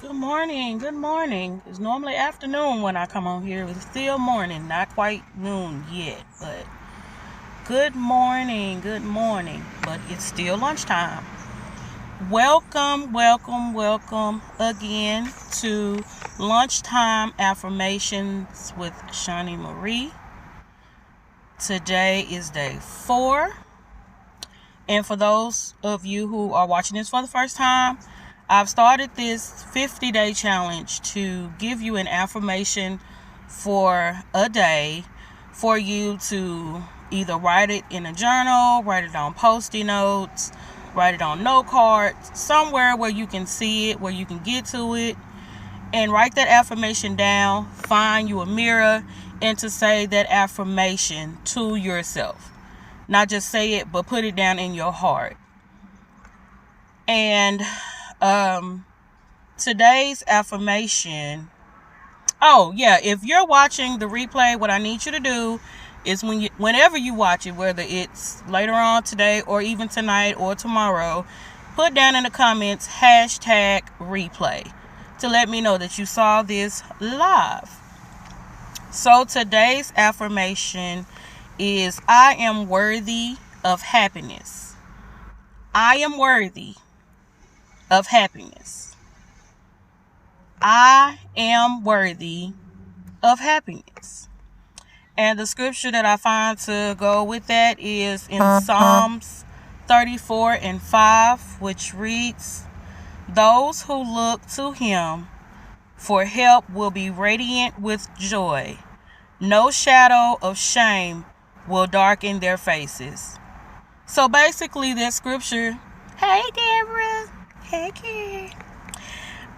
Good morning. Good morning. It's normally afternoon when I come on here. It's still morning, not quite noon yet, but good morning. Good morning. But it's still lunchtime. Welcome again to Lunchtime Affirmations with Shunnie Marie. Today is day 4. And for those of you who are watching this for the first time, I've started this 50-day challenge to give you an affirmation for a day for you to either write it in a journal, write it on Post-it notes, write it on note cards, somewhere where you can see it, where you can get to it, and write that affirmation down, find you a mirror, and to say that affirmation to yourself. Not just say it, but put it down in your heart. And today's affirmation, if you're watching the replay, what I need you to do is whenever you watch it, whether it's later on today or even tonight or tomorrow, put down in the comments #replay to let me know that you saw this live. So today's affirmation is I am worthy of happiness. I am worthy of happiness. I am worthy of happiness. And the scripture that I find to go with that is in Psalms 34:5, which reads, "Those who look to him for help will be radiant with joy. No shadow of shame will darken their faces." So basically that scripture, hey Deborah, hey kid.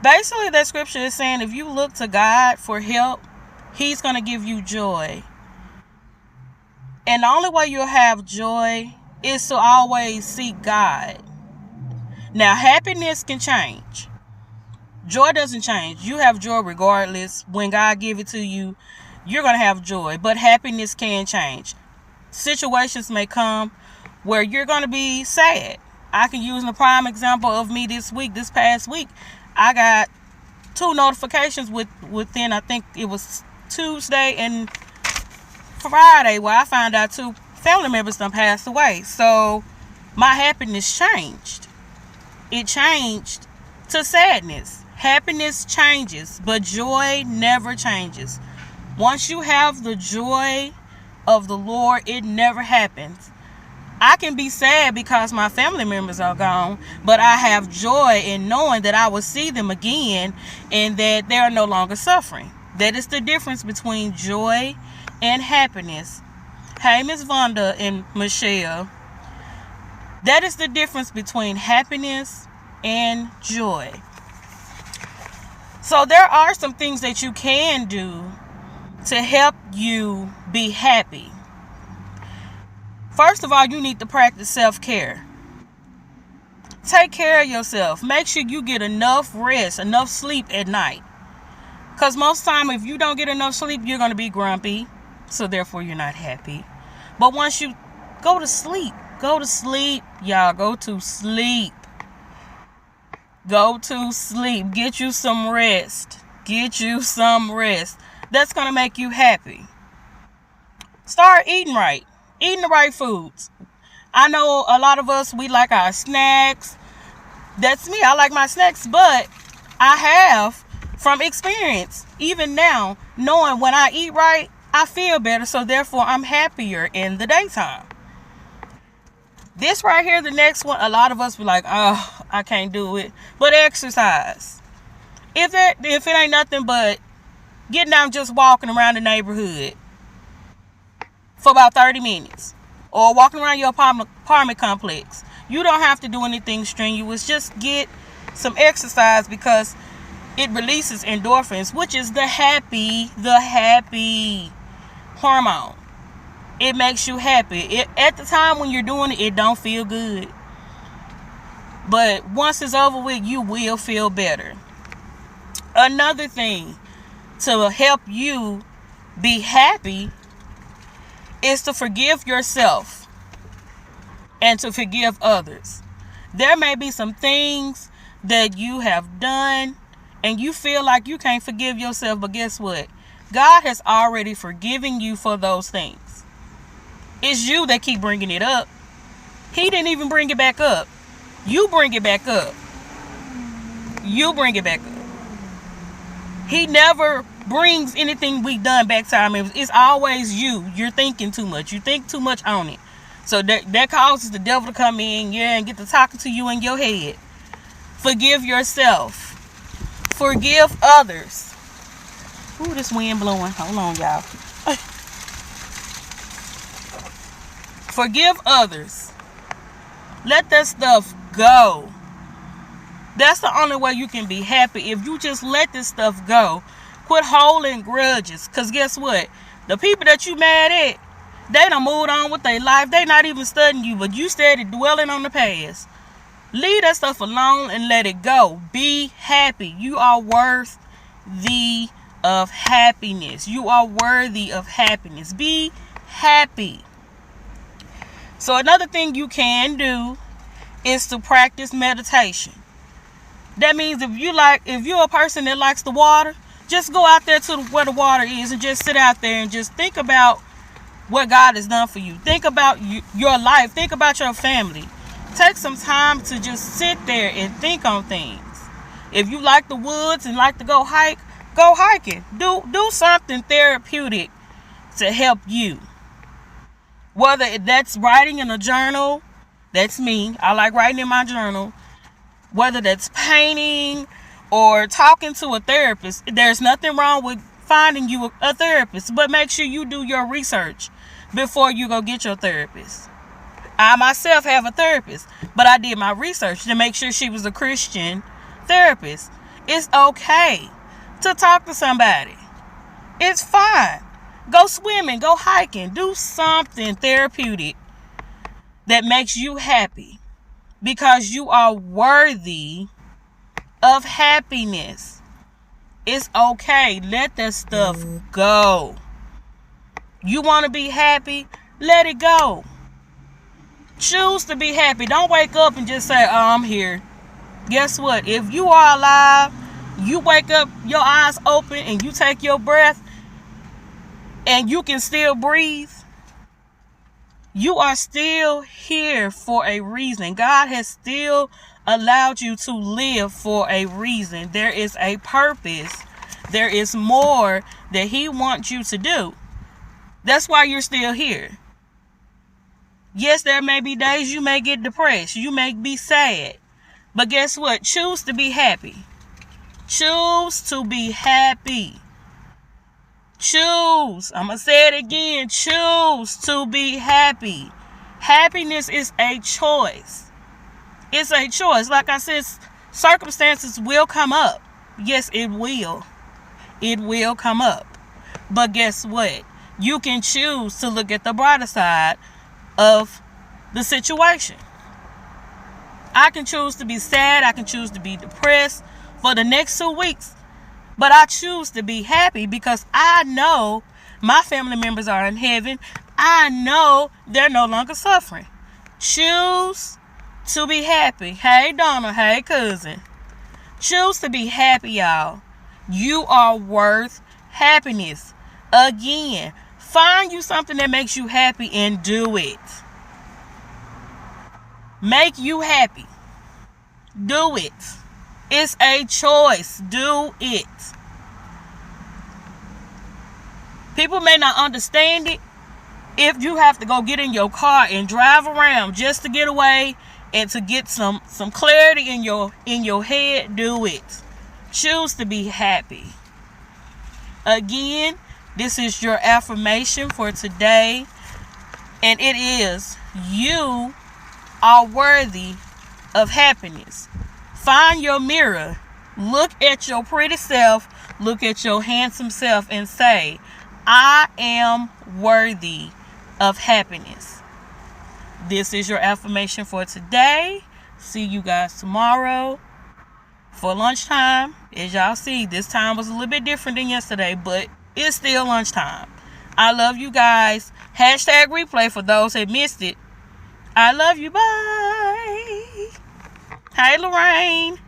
Basically that scripture is saying if you look to God for help, he's going to give you joy. And the only way you'll have joy is to always seek God. Now happiness can change. Joy doesn't change. You have joy regardless. When God gives it to you, you're going to have joy. But happiness can change. Situations may come where you're going to be sad. I can use a prime example of me this past week. I got 2 notifications within, I think it was Tuesday and Friday, where I found out 2 family members done passed away. So my happiness changed. It changed to sadness. Happiness changes, but joy never changes. Once you have the joy of the Lord, it never happens. I can be sad because my family members are gone, but I have joy in knowing that I will see them again and that they are no longer suffering. That is the difference between joy and happiness. Hey, Miss Vonda and Michelle. That is the difference between happiness and joy. So there are some things that you can do to help you be happy. First of all, you need to practice self-care. Take care of yourself. Make sure you get enough rest, enough sleep at night. Because most time, if you don't get enough sleep, you're going to be grumpy. So therefore, you're not happy. But once you go to sleep, y'all, go to sleep. Go to sleep. Get you some rest. That's going to make you happy. Start eating right. Eating the right foods. I know a lot of us, we like our snacks. That's me. I like my snacks, but I have from experience, even now, knowing when I eat right, I feel better. So therefore, I'm happier in the daytime. This right here, the next one, a lot of us be like, oh, I can't do it. But exercise. If it ain't nothing but getting down, just walking around the neighborhood for about 30 minutes, or walking around your apartment complex. You don't have to do anything strenuous. Just get some exercise because it releases endorphins, which is the happy hormone. It makes you happy. At the time when you're doing it, it don't feel good. But once it's over with, you will feel better. Another thing to help you be happy is to forgive yourself and to forgive others. There may be some things that you have done and you feel like you can't forgive yourself, but guess what? God has already forgiven you for those things. It's you that keep bringing it up. He didn't even bring it back up. You bring it back up. You bring it back up. He never brings anything we done back to our memories. It's always you. You're thinking too much. You think too much on it. So that causes the devil to come in, and get to talking to you in your head. Forgive yourself. Forgive others. Ooh, this wind blowing. Hold on, y'all. Forgive others. Let that stuff go. That's the only way you can be happy. If you just let this stuff go. Quit holding grudges. Because guess what? The people that you mad at, they done moved on with their life. They not even studying you, but you steady dwelling on the past. Leave that stuff alone and let it go. Be happy. You are worthy of happiness. You are worthy of happiness. Be happy. So another thing you can do is to practice meditation. That means if you're a person that likes the water, just go out there to where the water is and just sit out there and just think about what God has done for you. Think about your life. Think about your family. Take some time to just sit there and think on things. If you like the woods and like to go hiking. Do something therapeutic to help you. Whether that's writing in a journal, that's me. I like writing in my journal. Whether that's painting or talking to a therapist, there's nothing wrong with finding you a therapist, but make sure you do your research before you go get your therapist. I myself have a therapist, but I did my research to make sure she was a Christian therapist. It's okay to talk to somebody. It's fine. Go swimming, go hiking, do something therapeutic that makes you happy, because you are worthy of happiness. It's okay. Let that stuff go. You want to be happy? Let it go. Choose to be happy. Don't wake up and just say, oh, I'm here. Guess what? If you are alive, you wake up, your eyes open, and you take your breath, and you can still breathe, you are still here for a reason. God has still allowed you to live for a reason. There is a purpose. There is more that He wants you to do. That's why you're still here. Yes, there may be days you may get depressed. You may be sad. But guess what? Choose to be happy. Choose to be happy. Choose. I'm going to say it again. Choose to be happy. Happiness is a choice. It's a choice. Like I said, circumstances will come up. Yes, it will. It will come up. But guess what? You can choose to look at the brighter side of the situation. I can choose to be sad. I can choose to be depressed for the next 2 weeks. But I choose to be happy because I know my family members are in heaven. I know they're no longer suffering. Choose to be happy. Hey, Donna. Hey, cousin. Choose to be happy, y'all. You are worth happiness. Again, find you something that makes you happy and do it. Make you happy. Do it. It's a choice. Do it. People may not understand it. If you have to go get in your car and drive around just to get away and to get some clarity in your head, do it. Choose to be happy. Again, this is your affirmation for today. And it is, you are worthy of happiness. Find your mirror. Look at your pretty self. Look at your handsome self and say, I am worthy of happiness. This is your affirmation for today. See you guys tomorrow for lunchtime. As y'all see, this time was a little bit different than yesterday, but it's still lunchtime. I love you guys. Hashtag replay for those that missed it. I love you. Bye. Hey, Lorraine.